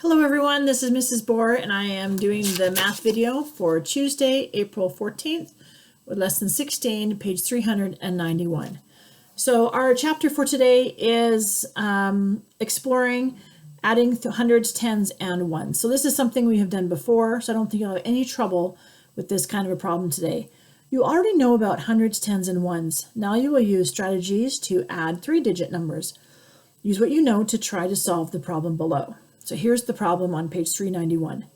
Hello everyone, this is Mrs. Bohr and I am doing the math video for Tuesday, April 14th with lesson 16, page 391. So our chapter for today is exploring adding hundreds, tens, and ones. So this is something we have done before, so I don't think you'll have any trouble with this kind of a problem today. You already know about hundreds, tens, and ones. Now you will use strategies to add three-digit numbers. Use what you know to try to solve the problem below. So here's the problem on page 391.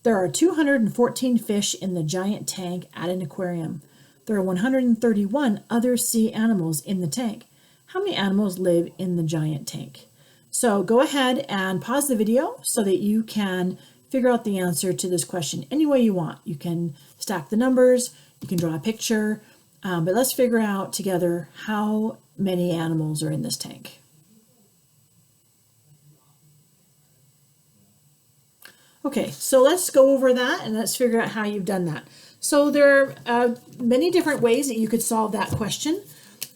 There are 214 fish in the giant tank at an aquarium. There are 131 other sea animals in the tank. How many animals live in the giant tank? So go ahead and pause the video so that you can figure out the answer to this question any way you want. You can stack the numbers, you can draw a picture, but let's figure out together how many animals are in this tank. Okay, so let's go over that and let's figure out how you've done that. So there are many different ways that you could solve that question.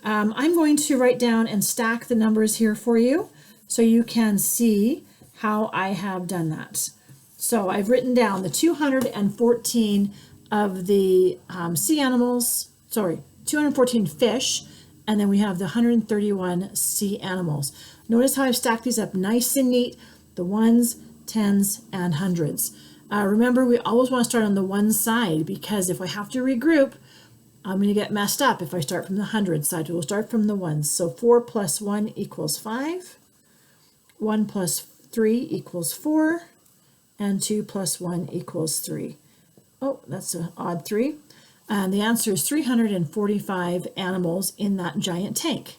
I'm going to write down and stack the numbers here for you so you can see how I have done that. So I've written down the 214 of the sea animals, 214 fish, and then we have the 131 sea animals. Notice how I've stacked these up nice and neat, the ones, tens, and hundreds. Remember, we always want to start on the one side because if I have to regroup, I'm going to get messed up if I start from the hundred side. We'll start from the ones. So 4 plus 1 equals 5. 1 plus 3 equals 4. And 2 plus 1 equals 3. Oh, that's an odd 3. And the answer is 345 animals in that giant tank.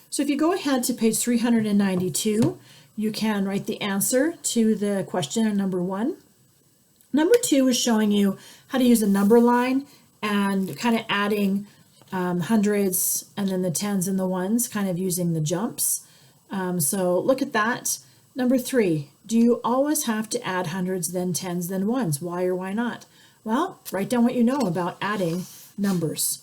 So if you go ahead to page 392, you can write the answer to the question number 1. Number 2 is showing you how to use a number line and kind of adding hundreds and then the tens and the ones, kind of using the jumps. So look at that. Number 3, do you always have to add hundreds, then tens, then ones? Why or why not? Well, write down what you know about adding numbers.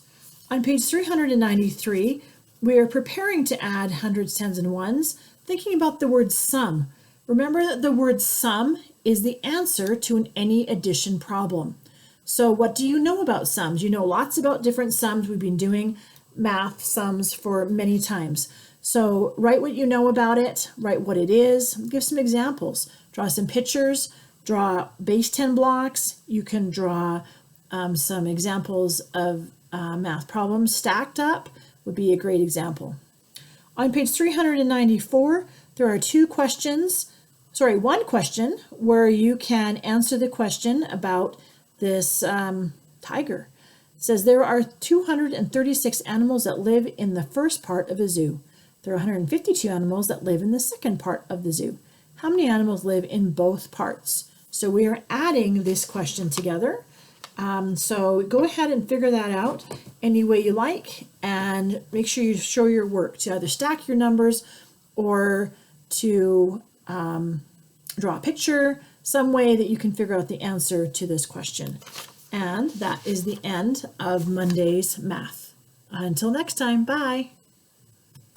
On page 393, we are preparing to add hundreds, tens, and ones, thinking about the word sum. Remember that the word sum is the answer to an any addition problem. So what do you know about sums? You know lots about different sums. We've been doing math sums for many times. So write what you know about it, write what it is, give some examples, draw some pictures, draw base 10 blocks. You can draw some examples of math problems stacked up would be a great example. On page 394, there are one question where you can answer the question about this tiger. It says there are 236 animals that live in the first part of a zoo. There are 152 animals that live in the second part of the zoo. How many animals live in both parts? So we are adding this question together. So go ahead and figure that out any way you like and make sure you show your work to either stack your numbers or to draw a picture, some way that you can figure out the answer to this question. And that is the end of Monday's math. Until next time, bye.